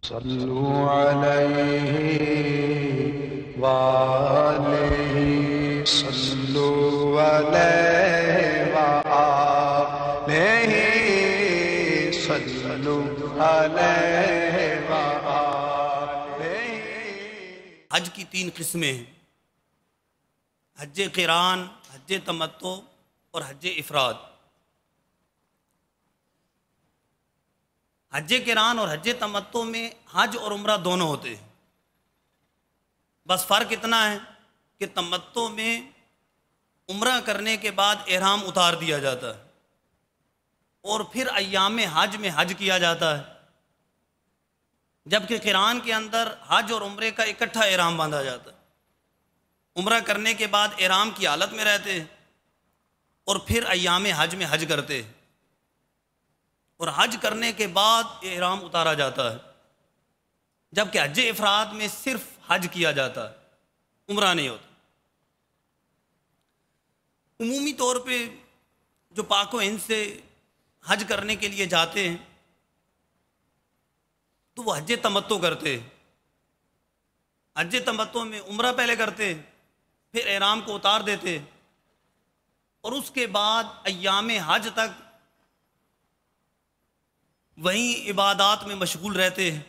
صلو علیہ وآلہ صلو علیہ وآلہ صلو علیہ وآلہ۔ حج کی 3 قسمیں ہیں: حج قران، حج تمتع اور حج افراد۔ حج قران اور حج تمتع میں حج اور عمرہ دونوں ہوتے ہیں، بس فرق اتنا ہے کہ تمتع میں عمرہ کرنے کے بعد احرام اتار دیا جاتا ہے اور پھر ایام حج میں حج کیا جاتا ہے، جبکہ قران کے اندر حج اور عمرے کا اکٹھا احرام باندھا جاتا ہے۔ عمرہ کرنے کے بعد احرام کی حالت میں رہتے ہیں اور پھر ایام حج میں حج کرتے ہیں، اور حج کرنے کے بعد احرام اتارا جاتا ہے، جبکہ حج افراد میں صرف حج کیا جاتا ہے، عمرہ نہیں ہوتا۔ عمومی طور پہ جو پاک و ہند سے حج کرنے کے لیے جاتے ہیں تو وہ حج تمتع کرتے ہیں۔ حج تمتع میں عمرہ پہلے کرتے ہیں، پھر احرام کو اتار دیتے ہیں، اور اس کے بعد ایام حج تک وہیں عبادات میں مشغول رہتے ہیں۔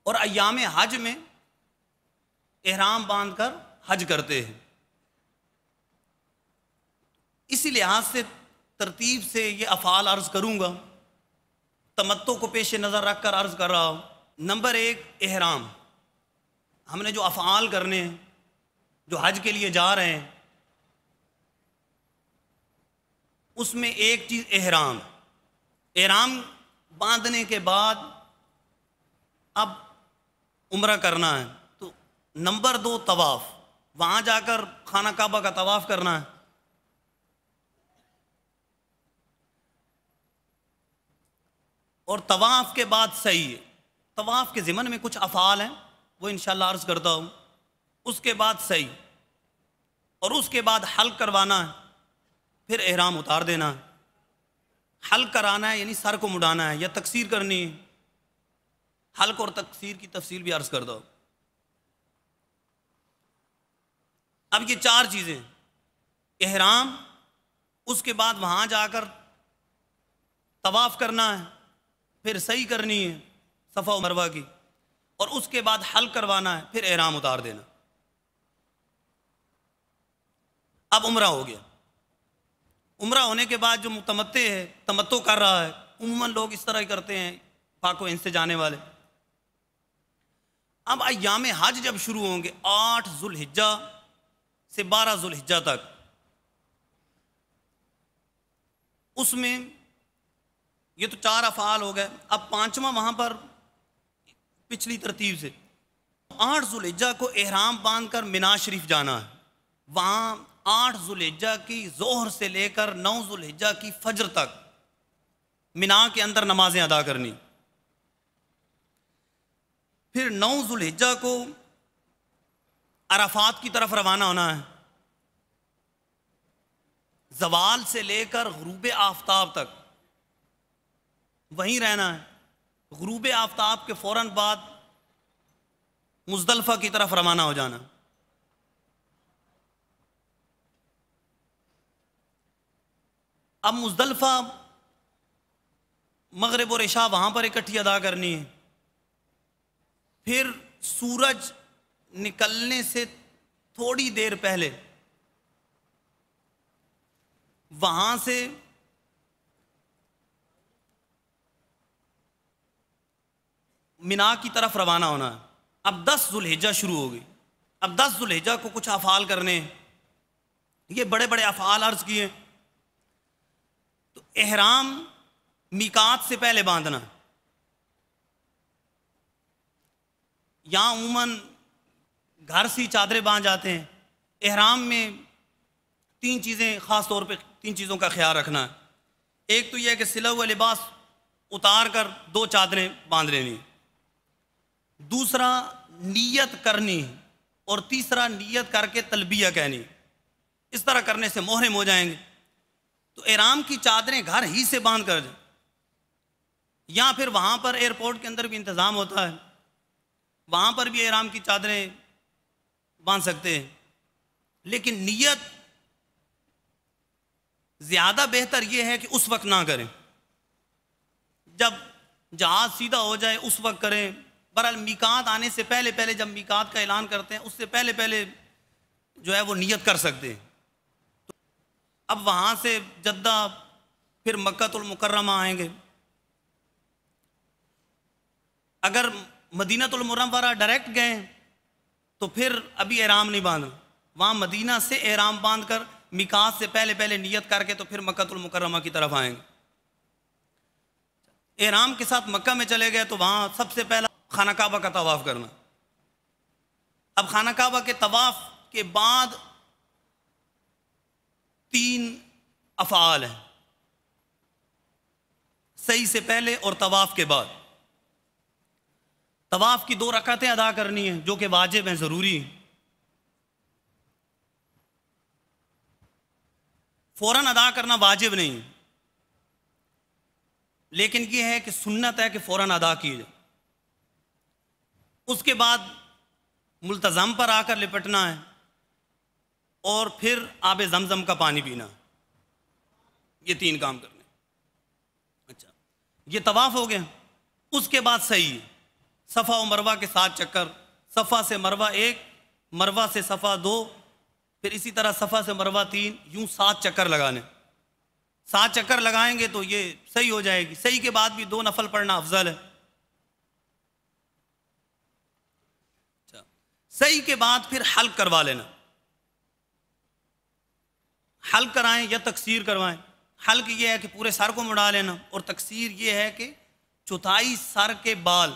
اور ایام حج میں احرام باندھ کر حج کرتے ہیں۔ اسی لحاظ سے ترتیب سے یہ افعال عرض کروں گا، تمتع کو پیش نظر رکھ کر عرض کر رہا ہوں۔ نمبر 1، احرام۔ ہم نے جو افعال کرنے ہیں، جو حج کے لیے جا رہے ہیں، اس میں ایک چیز احرام۔ احرام باندھنے کے بعد اب عمرہ کرنا ہے تو نمبر 2، طواف۔ وہاں جا کر خانہ کعبہ کا طواف کرنا ہے۔ اور طواف کے بعد سعی ہے۔ طواف کے ضمن میں کچھ افعال ہیں، وہ انشاءاللہ عرض کرتا ہوں۔ اس کے بعد سعی، اور اس کے بعد حلق کروانا ہے، پھر احرام اتار دینا ہے۔ حلق کرانا ہے یعنی سر کو مڈانا ہے یا تقصیر کرنی ہے۔ حلق اور تقصیر کی تفصیل بھی عرض کرتا ہوں۔ اب یہ 4 چیزیں: احرام، اس کے بعد وہاں جا کر طواف کرنا ہے، پھر سعی کرنی ہے صفا و مروہ کی، اور اس کے بعد حلق کروانا ہے، پھر احرام اتار دینا۔ اب عمرہ ہو گیا۔ عمرہ ہونے کے بعد جو متمتع ہے، تمتع کر رہا ہے، عموماً لوگ اس طرح ہی کرتے ہیں پاک و ہند سے جانے والے۔ اب ایام حج جب شروع ہوں گے 8 ذو الحجہ سے 12 ذو الحجہ تک، اس میں یہ تو 4 افعال ہو گئے۔ اب 5واں وہاں پر پچھلی ترتیب سے 8 ذو الحجہ کو احرام باندھ کر مینا شریف جانا ہے۔ وہاں 8 ذو الحجہ کی ظہر سے لے کر 9 ذو الحجہ کی فجر تک مینا کے اندر نمازیں ادا کرنی۔ پھر 9 ذو الحجہ کو عرفات کی طرف روانہ ہونا ہے۔ زوال سے لے کر غروب آفتاب تک وہیں رہنا ہے۔ غروب آفتاب کے فوراً بعد مزدلفہ کی طرف روانہ ہو جانا۔ اب مزدلفہ مغرب اور عشاء وہاں پر اکٹھی ادا کرنی ہے۔ پھر سورج نکلنے سے تھوڑی دیر پہلے وہاں سے مینا کی طرف روانہ ہونا ہے۔ اب 10 ذو الحجہ شروع ہو گئی۔ اب 10 ذو الحجہ کو کچھ افعال کرنے ہیں۔ یہ بڑے بڑے افعال عرض کیے۔ تو احرام میقات سے پہلے باندھنا۔ یہاں عموماً گھر سے چادریں باندھ جاتے ہیں۔ احرام میں 3 چیزیں، خاص طور پہ 3 چیزوں کا خیال رکھنا ہے۔ ایک تو یہ ہے کہ سلا ہوا لباس اتار کر 2 چادریں باندھ لینی، دوسرا نیت کرنی، اور تیسرا نیت کر کے تلبیہ کہنی۔ اس طرح کرنے سے محرم ہو جائیں گے۔ تو احرام کی چادریں گھر ہی سے باندھ کر جائیں، یا پھر وہاں پر ایئرپورٹ کے اندر بھی انتظام ہوتا ہے، وہاں پر بھی احرام کی چادریں باندھ سکتے ہیں، لیکن نیت زیادہ بہتر یہ ہے کہ اس وقت نہ کریں، جب جہاز سیدھا ہو جائے اس وقت کریں۔ برحال میقات آنے سے پہلے پہلے، جب میقات کا اعلان کرتے ہیں اس سے پہلے پہلے جو ہے وہ نیت کر سکتے ہیں۔ اب وہاں سے جدہ پھر مکۃ المکرمہ آئیں گے، اگر مدینہ المنورہ ڈائریکٹ گئے تو پھر ابھی احرام نہیں باندھنا، وہاں مدینہ سے احرام باندھ کر میقات سے پہلے پہلے نیت کر کے تو پھر مکۃ المکرمہ کی طرف آئیں گے۔ احرام کے ساتھ مکہ میں چلے گئے تو وہاں سب سے پہلا خانہ کعبہ کا طواف کرنا۔ اب خانہ کعبہ کے طواف کے بعد 3 افعال ہیں، صحیح سے پہلے اور طواف کے بعد۔ طواف کی 2 رکعتیں ادا کرنی ہیں جو کہ واجب ہیں، ضروری ہیں، فوراً ادا کرنا واجب نہیں ہے، لیکن یہ ہے کہ سنت ہے کہ فوراً ادا کی جائے۔ اس کے بعد ملتزم پر آ کر لپٹنا ہے اور پھر آب زمزم کا پانی پینا ہے، یہ 3 کام کرنے۔ اچھا، یہ طواف ہو گیا۔ اس کے بعد صحیح ہے، صفا و مروہ کے 7 چکر، صفا سے مروہ 1، مروہ سے صفا 2، پھر اسی طرح صفا سے مروہ 3، یوں 7 چکر لگانے۔ 7 چکر لگائیں گے تو یہ صحیح ہو جائے گی۔ صحیح کے بعد بھی 2 نفل پڑھنا افضل ہے۔ صحیح کے بعد پھر حلق کروا لینا، حلق کرائیں یا تقصیر کروائیں۔ حلق یہ ہے کہ پورے سر کو مڑا لینا، اور تقصیر یہ ہے کہ چوتھائی سر کے بال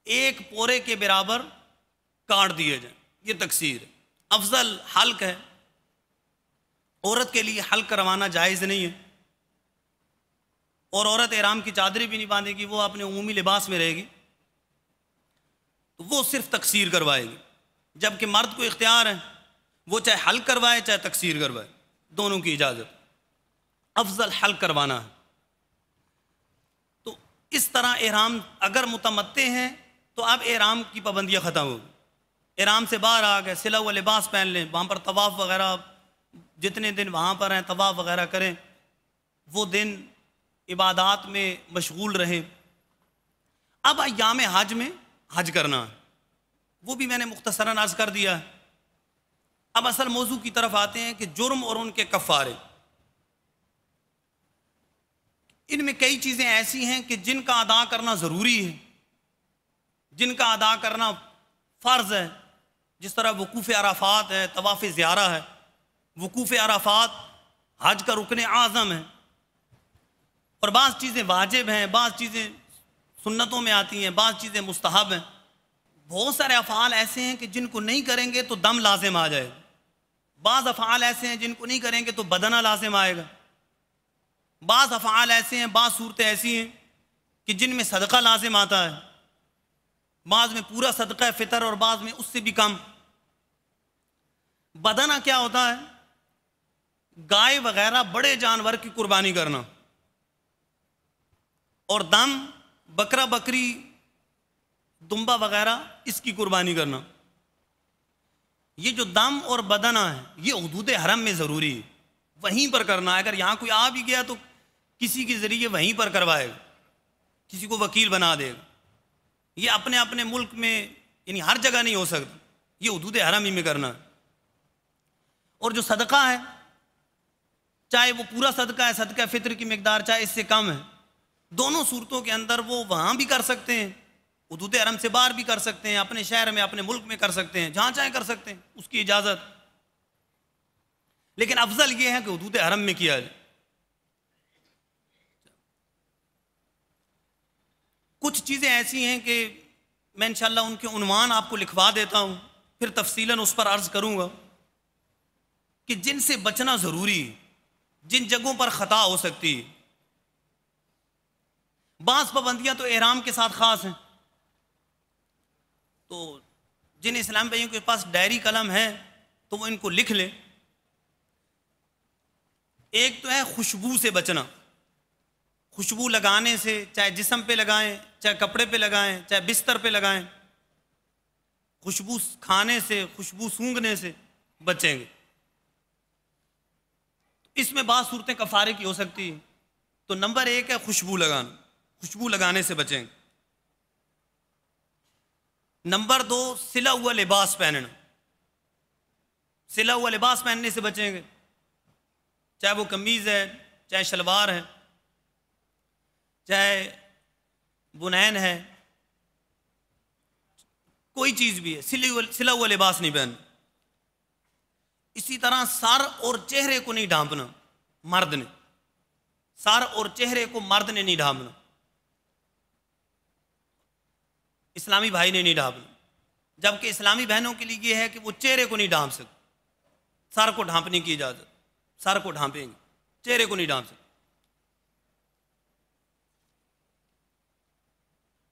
1 پورے کے برابر کاٹ دیے جائیں، یہ تقصیر ہے۔ افضل حلق ہے، عورت کے لیے حلق کروانا جائز نہیں ہے، اور عورت احرام کی چادری بھی نہیں باندھے گی، وہ اپنے عمومی لباس میں رہے گی، تو وہ صرف تقصیر کروائے گی۔ جبکہ مرد کو اختیار ہے، وہ چاہے حلق کروائے چاہے تقصیر کروائے، دونوں کی اجازت، افضل حلق کروانا ہے۔ تو اس طرح احرام اگر متمتع ہیں تو اب احرام کی پابندیاں ختم ہو گئی، احرام سے باہر آ گئے، سلا ہوا لباس پہن لیں، وہاں پر طواف وغیرہ جتنے دن وہاں پر ہیں طواف وغیرہ کریں، وہ دن عبادات میں مشغول رہیں۔ اب ایام حج میں حج کرنا ہے، وہ بھی میں نے مختصراً عرض کر دیا ہے۔ اب اصل موضوع کی طرف آتے ہیں کہ جرم اور ان کے کفارے۔ ان میں کئی چیزیں ایسی ہیں کہ جن کا ادا کرنا ضروری ہے، جن کا ادا کرنا فرض ہے، جس طرح وقوف عرفات ہے، طواف زیارہ ہے۔ وقوف عرفات حج کا رکن اعظم ہے، اور بعض چیزیں واجب ہیں، بعض چیزیں سنتوں میں آتی ہیں، بعض چیزیں مستحب ہیں۔ بہت سارے افعال ایسے ہیں کہ جن کو نہیں کریں گے تو دم لازم آ جائے گا، بعض افعال ایسے ہیں جن کو نہیں کریں گے تو بدنہ لازم آئے گا، بعض افعال ایسے ہیں، بعض صورتیں ایسی ہیں کہ جن میں صدقہ لازم آتا ہے، بعض میں پورا صدقہ فطر اور بعض میں اس سے بھی کم۔ بدنہ کیا ہوتا ہے؟ گائے وغیرہ بڑے جانور کی قربانی کرنا، اور دم بکرا بکری دمبا وغیرہ اس کی قربانی کرنا۔ یہ جو دم اور بدنہ ہے یہ حدود حرم میں ضروری ہے، وہیں پر کرنا ہے۔ اگر یہاں کوئی آ بھی گیا تو کسی کے ذریعے وہیں پر کروائے گا، کسی کو وکیل بنا دے گا۔ یہ اپنے اپنے ملک میں یعنی ہر جگہ نہیں ہو سکتا، یہ حدود حرم ہی میں کرنا ہے۔ اور جو صدقہ ہے، چاہے وہ پورا صدقہ ہے، صدقہ فطر کی مقدار چاہے اس سے کم ہے، دونوں صورتوں کے اندر وہ وہاں بھی کر سکتے ہیں، حدود حرم سے باہر بھی کر سکتے ہیں، اپنے شہر میں اپنے ملک میں کر سکتے ہیں، جہاں چاہیں کر سکتے ہیں، اس کی اجازت۔ لیکن افضل یہ ہے کہ حدود حرم میں کیا جائے۔ کچھ چیزیں ایسی ہیں کہ میں انشاءاللہ ان کے عنوان آپ کو لکھوا دیتا ہوں، پھر تفصیلاً اس پر عرض کروں گا کہ جن سے بچنا ضروری ہے، جن جگہوں پر خطا ہو سکتی ہے۔ بعض پابندیاں تو احرام کے ساتھ خاص ہیں، تو جن اسلام بھائیوں کے پاس ڈائری قلم ہے تو وہ ان کو لکھ لیں۔ ایک تو ہے خوشبو سے بچنا، خوشبو لگانے سے، چاہے جسم پہ لگائیں، چاہے کپڑے پہ لگائیں، چاہے بستر پہ لگائیں، خوشبو کھانے سے، خوشبو سونگھنے سے بچیں گے۔ اس میں بعض صورتیں کفارے کی ہو سکتی ہیں، تو نمبر ایک ہے خوشبو لگانا، خوشبو لگانے سے بچیں گے۔ نمبر دو، سلا ہوا لباس پہننا، سلا ہوا لباس پہننے سے بچیں گے، چاہے وہ قمیض ہے، چاہے شلوار ہے، چاہے بنین ہے، کوئی چیز بھی ہے، سلا ہوا لباس نہیں پہننا۔ اسی طرح سر اور چہرے کو نہیں ڈھانپنا، مرد نے سر اور چہرے کو مرد نے نہیں ڈھانپنا، اسلامی بھائی نے نہیں ڈھانپنا، جبکہ اسلامی بہنوں کے لیے یہ ہے کہ وہ چہرے کو نہیں ڈھانپ سکتے، سر کو ڈھانپنے کی اجازت، سر کو ڈھانپیں گے، چہرے کو نہیں ڈھانپ سکتے۔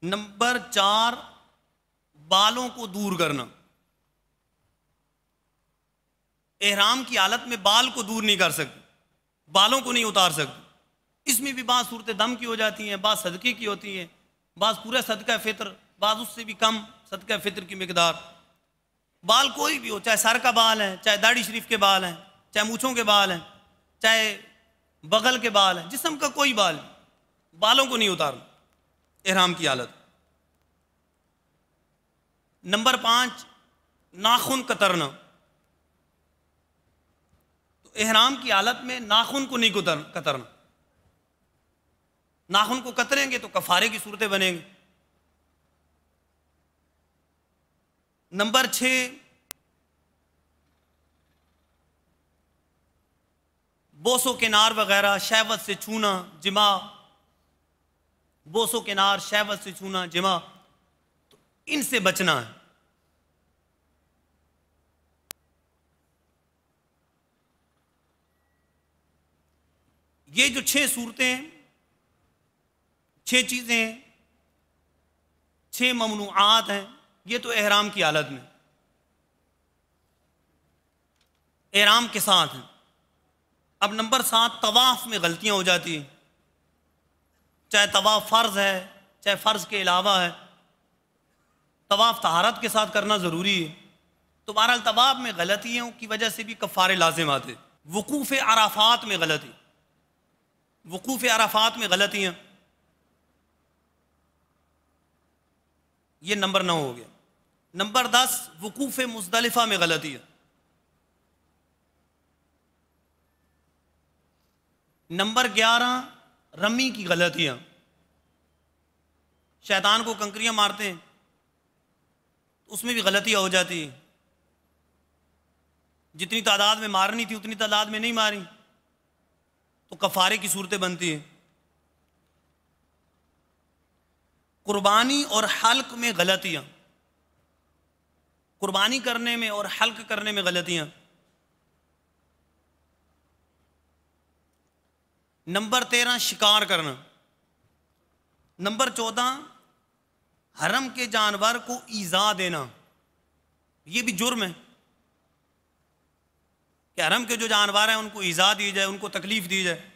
نمبر چار، بالوں کو دور کرنا، احرام کی حالت میں بال کو دور نہیں کر سکتے، بالوں کو نہیں اتار سکتے۔ اس میں بھی بعض صورتیں دم کی ہو جاتی ہیں، بعض صدقے کی ہوتی ہیں، بعض پورا صدقہ فطر، بعض اس سے بھی کم صدقہ فطر کی مقدار۔ بال کوئی بھی ہو، چاہے سر کا بال ہے، چاہے داڑھی شریف کے بال ہیں، چاہے مونچھوں کے بال ہیں، چاہے بغل کے بال ہیں، جسم کا کوئی بال، بالوں کو نہیں اتارنا احرام کی حالت۔ نمبر پانچ، ناخن کترنا، تو احرام کی حالت میں ناخن کو نہیں کترنا، ناخن کو کتریں گے تو کفارے کی صورتیں بنیں گے۔ نمبر چھ، بوس و کنار وغیرہ، شہوت سے چھونا، جماع، بوس و کنار، شہوت سے چھونا، جماع، تو ان سے بچنا ہے۔ یہ جو 6 صورتیں ہیں، 6 چیزیں ہیں، 6 ممنوعات ہیں، یہ تو احرام کی حالت میں، احرام کے ساتھ ہیں۔ اب نمبر 7، طواف میں غلطیاں ہو جاتی ہیں، چاہے طواف فرض ہے، چاہے فرض کے علاوہ ہے، طواف طہارت کے ساتھ کرنا ضروری ہے، تو بہرحال طواف میں غلطیوں کی وجہ سے بھی کفارے لازم آتے۔ وقوف عرفات میں غلطی، وقوف عرفات میں غلطیاں، یہ نمبر 9 ہو گیا۔ نمبر 10، وقوف مزدلفہ میں غلطی ہے۔ نمبر 11، رمی کی غلطیاں، شیطان کو کنکریاں مارتے ہیں، اس میں بھی غلطیاں ہو جاتی ہیں، جتنی تعداد میں مارنی تھی اتنی تعداد میں نہیں ماری تو کفارے کی صورتیں بنتی ہیں۔ قربانی اور حلق میں غلطیاں، قربانی کرنے میں اور حلق کرنے میں غلطیاں۔ نمبر 13، شکار کرنا۔ نمبر 14، حرم کے جانور کو ایذا دینا، یہ بھی جرم ہے کہ حرم کے جو جانور ہیں ان کو ایذا دی جائے، ان کو تکلیف دی جائے۔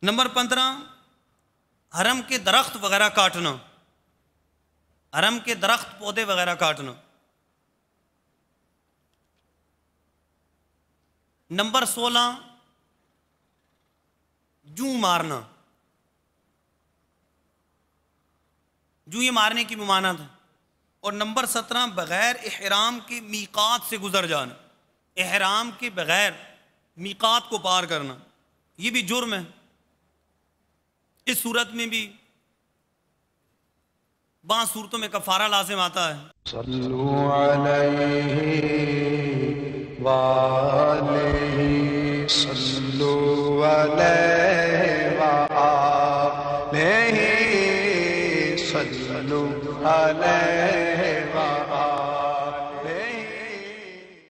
نمبر 15، حرم کے درخت وغیرہ کاٹنا، حرم کے درخت پودے وغیرہ کاٹنا۔ نمبر 16، جوں مارنا، جوں یہ مارنے کی ممانعت ہے۔ اور نمبر 17، بغیر احرام کے میقات سے گزر جانا، احرام کے بغیر میقات کو پار کرنا، یہ بھی جرم ہے۔ اس صورت میں بھی بعض صورتوں میں کفارہ لازم آتا ہے۔ صلو علیہ وآلہ صلو علیہ